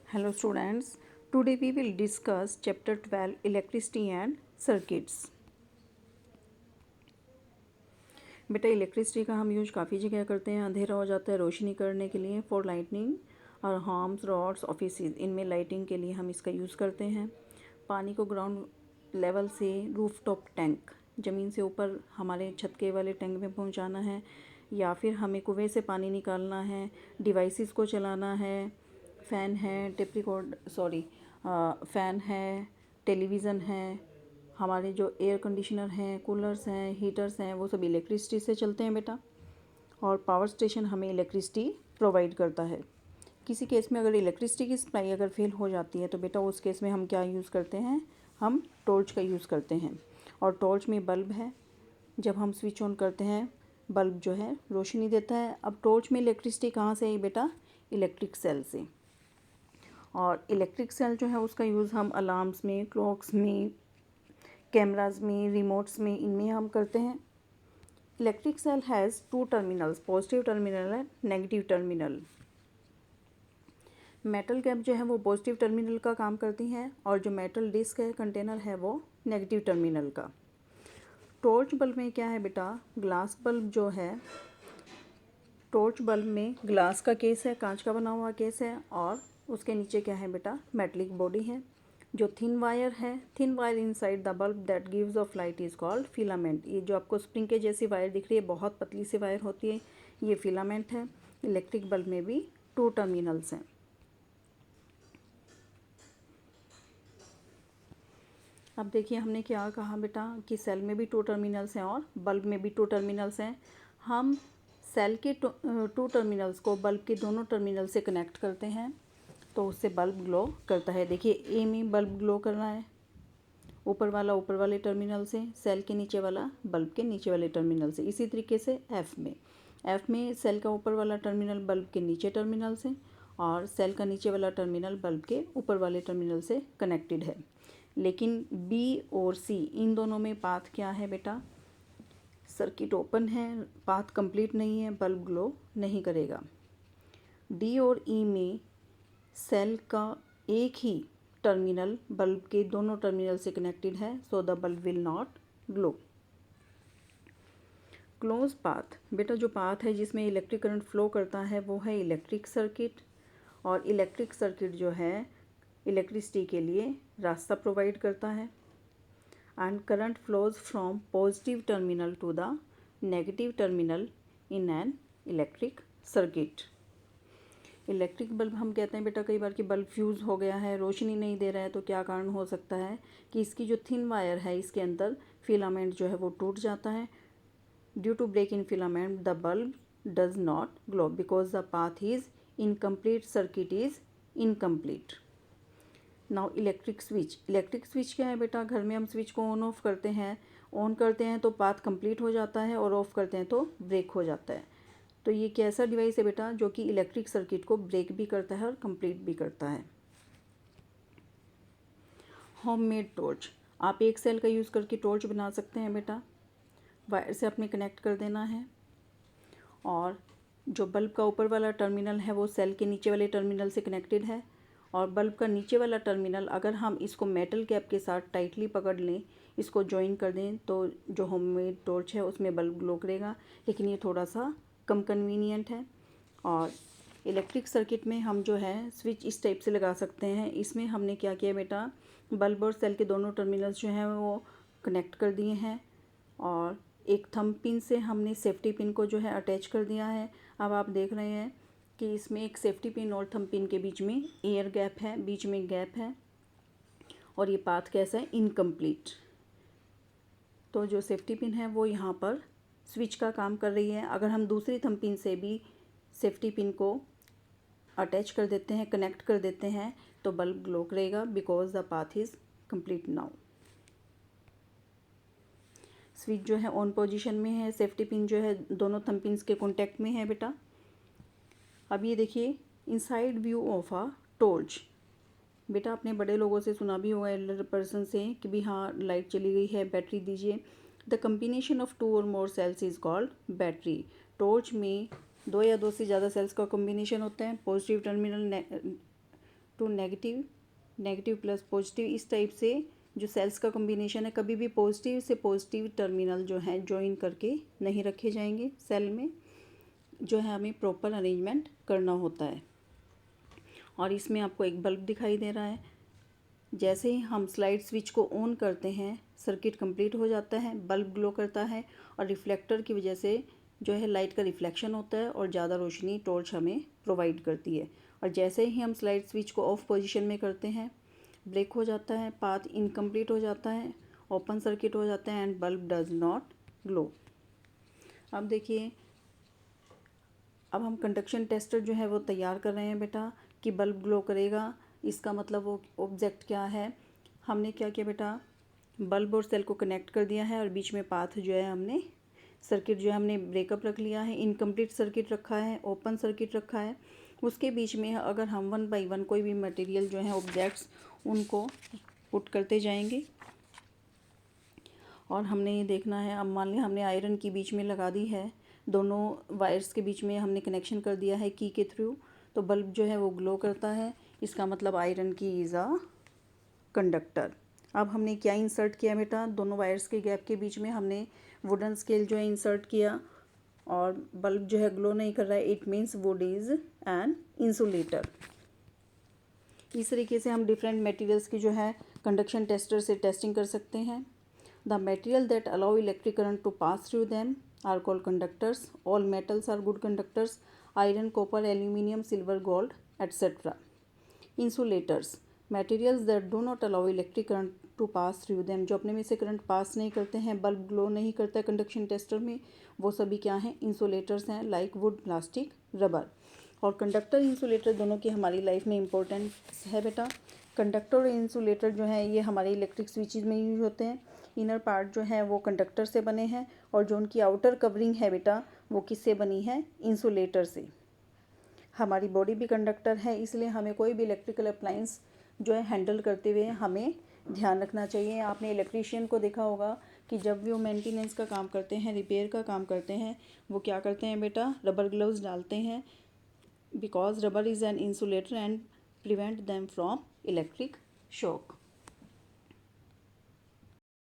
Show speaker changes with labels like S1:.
S1: Hello students, today we will discuss chapter 12 electricity and circuits। बेटा electricity का हम use काफ़ी जगह करते हैं। अंधेरा हो जाता है रोशनी करने के लिए, फॉर लाइटनिंग और होम्स रॉड्स ऑफिसेज, इनमें लाइटिंग के लिए हम इसका यूज़ करते हैं। पानी को ग्राउंड लेवल से रूफ टॉप टैंक, ज़मीन से ऊपर हमारे छत के वाले टैंक में पहुंचाना है, या फिर हमें कुएं से पानी निकालना है, डिवाइसेस को चलाना है, फ़ैन है, फ़ैन है, टेलीविज़न है, हमारे जो एयर कंडीशनर हैं, कूलर्स हैं, हीटर्स हैं, वो सब इलेक्ट्रिसिटी से चलते हैं बेटा। और पावर स्टेशन हमें इलेक्ट्रिसिटी प्रोवाइड करता है। किसी केस में अगर इलेक्ट्रिसिटी की सप्लाई अगर फेल हो जाती है तो बेटा उस केस में हम क्या यूज़ करते हैं, हम टॉर्च का यूज़ करते हैं। और टॉर्च में बल्ब है, जब हम स्विच ऑन करते हैं बल्ब जो है रोशनी देता है। अब टॉर्च में इलेक्ट्रिसिटी कहाँ से आई बेटा, इलेक्ट्रिक सेल से। और इलेक्ट्रिक सेल जो है उसका यूज़ हम अलार्म्स में, क्लॉक्स में, कैमराज में, रिमोट्स में, इनमें हम करते हैं। Electric cell has two terminals, positive terminal and negative terminal. Metal cap जो है वो पॉजिटिव टर्मिनल का काम करती हैं, और जो मेटल डिस्क है, कंटेनर है, वो नेगेटिव टर्मिनल का। टॉर्च बल्ब में क्या है बेटा, ग्लास बल्ब जो है, टॉर्च बल्ब में ग्लास का केस है, कांच का बना हुआ केस है, और उसके नीचे क्या है बेटा, मेटलिक बॉडी है। जो थिन वायर है, thin wire inside the bulb that gives off light is called filament. ये जो आपको स्प्रिंग के जैसी वायर दिख रही है, बहुत पतली सी वायर होती है, ये फिलामेंट है। इलेक्ट्रिक बल्ब में भी टू टर्मिनल्स हैं। अब देखिए हमने क्या कहा बेटा कि सेल में भी टू टर्मिनल्स हैं और बल्ब में भी टू टर्मिनल्स हैं। हम सेल के टू टर्मिनल्स को बल्ब के दोनों टर्मिनल से कनेक्ट करते हैं तो उससे बल्ब ग्लो करता है। देखिए ए में बल्ब ग्लो कर रहा है, ऊपर वाले टर्मिनल से, सेल के नीचे वाला बल्ब के नीचे वाले टर्मिनल से। इसी तरीके से एफ में सेल का ऊपर वाला टर्मिनल बल्ब के नीचे टर्मिनल से, और सेल का नीचे वाला टर्मिनल बल्ब के ऊपर वाले टर्मिनल से कनेक्टेड है। लेकिन बी और सी इन दोनों में पाथ क्या है बेटा, सर्किट ओपन है, पाथ कंप्लीट नहीं है, बल्ब ग्लो नहीं करेगा। डी और ई में सेल का एक ही टर्मिनल बल्ब के दोनों टर्मिनल से कनेक्टेड है, so the bulb will not glow. Close path, बेटा जो पाथ है जिसमें इलेक्ट्रिक करंट फ्लो करता है वो है इलेक्ट्रिक सर्किट। और इलेक्ट्रिक सर्किट जो है इलेक्ट्रिसिटी के लिए रास्ता प्रोवाइड करता है। And current flows from positive terminal to the negative terminal in an electric circuit. Electric bulb हम कहते हैं बेटा कई बार कि बल्ब फ्यूज़ हो गया है, रोशनी नहीं दे रहा है, तो क्या कारण हो सकता है कि इसकी जो थिन वायर है इसके अंदर फिलामेंट जो है वो टूट जाता है। Due to break in filament the bulb does not glow because the path is incomplete, circuit is incomplete. Now electric switch क्या है बेटा, घर में हम स्विच को ऑन ऑफ करते हैं तो पाथ कंप्लीट हो जाता है, और ऑफ़ करते हैं तो ब्रेक हो जाता है। तो ये कैसा डिवाइस है बेटा जो कि इलेक्ट्रिक सर्किट को ब्रेक भी करता है और कंप्लीट भी करता है। होममेड टॉर्च, आप एक सेल का यूज़ करके टॉर्च बना सकते हैं बेटा। वायर से अपने कनेक्ट कर देना है, और जो बल्ब का ऊपर वाला टर्मिनल है वो सेल के नीचे वाले टर्मिनल से कनेक्टेड है, और बल्ब का नीचे वाला टर्मिनल अगर हम इसको मेटल कैप के साथ टाइटली पकड़ लें, इसको जॉइन कर दें, तो जो होममेड टॉर्च है उसमें बल्ब ग्लो करेगा। लेकिन ये थोड़ा सा कम कन्वीनियंट है। और इलेक्ट्रिक सर्किट में हम जो है स्विच इस टाइप से लगा सकते हैं। इसमें हमने क्या किया बेटा, बल्ब और सेल के दोनों टर्मिनल्स जो हैं वो कनेक्ट कर दिए हैं, और एक थंब पिन से हमने सेफ्टी पिन को जो है अटैच कर दिया है। अब आप देख रहे हैं कि इसमें एक सेफ्टी पिन और थंब पिन के बीच में एयर गैप है, बीच में गैप है, और ये पाथ कैसा है, इनकम्प्लीट। तो जो सेफ्टी पिन है वो यहाँ पर स्विच का काम कर रही है। अगर हम दूसरी थंब पिन से भी सेफ्टी पिन को अटैच कर देते हैं, कनेक्ट कर देते हैं, तो बल्ब ग्लो करेगा because the path is complete now. Switch जो है ऑन पोजीशन में है, सेफ्टी पिन जो है दोनों थंब पिन्स के कॉन्टैक्ट में है बेटा। अब ये देखिए inside view of a torch. बेटा अपने बड़े लोगों से सुना भी होगा, एल्डर पर्सन से, कि भी हाँ लाइट चली गई है, बैटरी दीजिए। द कम्बिनेशन ऑफ टू और more cells is called battery. Torch में दो या दो से ज़्यादा सेल्स का कॉम्बिनेशन होता है। Positive terminal to negative, negative plus positive, इस टाइप से जो सेल्स का कॉम्बिनेशन है, कभी भी पॉजिटिव से पॉजिटिव टर्मिनल जो है ज्वाइन करके नहीं रखे जाएंगे। सेल में जो है हमें प्रॉपर अरेंजमेंट करना होता है। और इसमें आपको एक बल्ब दिखाई दे रहा है। जैसे ही हम स्लाइड स्विच को ऑन करते हैं सर्किट कंप्लीट हो जाता है, बल्ब ग्लो करता है और रिफ्लेक्टर की वजह से जो है लाइट का रिफ्लेक्शन होता है और ज़्यादा रोशनी टॉर्च हमें प्रोवाइड करती है। और जैसे ही हम स्लाइड स्विच को ऑफ पोजीशन में करते हैं ब्रेक हो जाता है, पाथ इनकम्प्लीट हो जाता है, ओपन सर्किट हो जाता है and bulb does not glow. अब देखिए, अब हम कंडक्शन टेस्टर जो है वो तैयार कर रहे हैं बेटा कि बल्ब ग्लो करेगा। इसका मतलब वो ऑब्जेक्ट क्या है, हमने क्या किया बेटा, बल्ब और सेल को कनेक्ट कर दिया है और बीच में पाथ जो है हमने सर्किट जो है हमने ब्रेकअप रख लिया है, इनकम्प्लीट सर्किट रखा है, ओपन सर्किट रखा है। उसके बीच में अगर हम 1 बाई 1 कोई भी मटेरियल जो है ऑब्जेक्ट्स उनको पुट करते जाएंगे। और हमने ये देखना है, अब मान लिया हमने आयरन की बीच में लगा दी है, दोनों वायर्स के बीच में हमने कनेक्शन कर दिया है की के थ्रू, तो बल्ब जो है वो ग्लो करता है। इसका मतलब आयरन की इज़ अ कंडक्टर। अब हमने क्या इंसर्ट किया बेटा, दोनों वायर्स के गैप के बीच में हमने वुडन स्केल जो है इंसर्ट किया और बल्ब जो है ग्लो नहीं कर रहा है, it means would is an insulator. इस तरीके से हम डिफरेंट मटेरियल्स की जो है कंडक्शन टेस्टर से टेस्टिंग कर सकते हैं। The material that allow electric current to pass through them are called conductors. All metals are good conductors, iron, copper, aluminium, silver, gold etcetera. Insulators, materials that do not allow electric current to pass through them, जो अपने में से current pass नहीं करते हैं, bulb glow नहीं करता है कंडक्शन टेस्टर में, वो सभी क्या हैं, इंसुलेटर्स हैं, लाइक वुड, प्लास्टिक, रबर। और कंडक्टर इंसुलेटर दोनों की हमारी लाइफ में इंपॉर्टेंस है बेटा। कंडक्टर और इंसुलेटर जो है ये हमारे इलेक्ट्रिक स्विचेज में यूज होते हैं। इनर पार्ट जो है वो कंडक्टर से बने हैं और जो उनकी आउटर कवरिंग है बेटा वो किससे बनी है, इंसुलेटर से। हमारी बॉडी भी कंडक्टर है, इसलिए हमें कोई भी इलेक्ट्रिकल अप्लायंस जो है हैंडल करते हुए हमें ध्यान रखना चाहिए। आपने इलेक्ट्रीशियन को देखा होगा कि जब भी वो मेंटेनेंस का काम करते हैं, रिपेयर का काम करते हैं, वो क्या करते हैं बेटा, रबर ग्लव्स डालते हैं, because rubber is an insulator and prevent them from electric shock.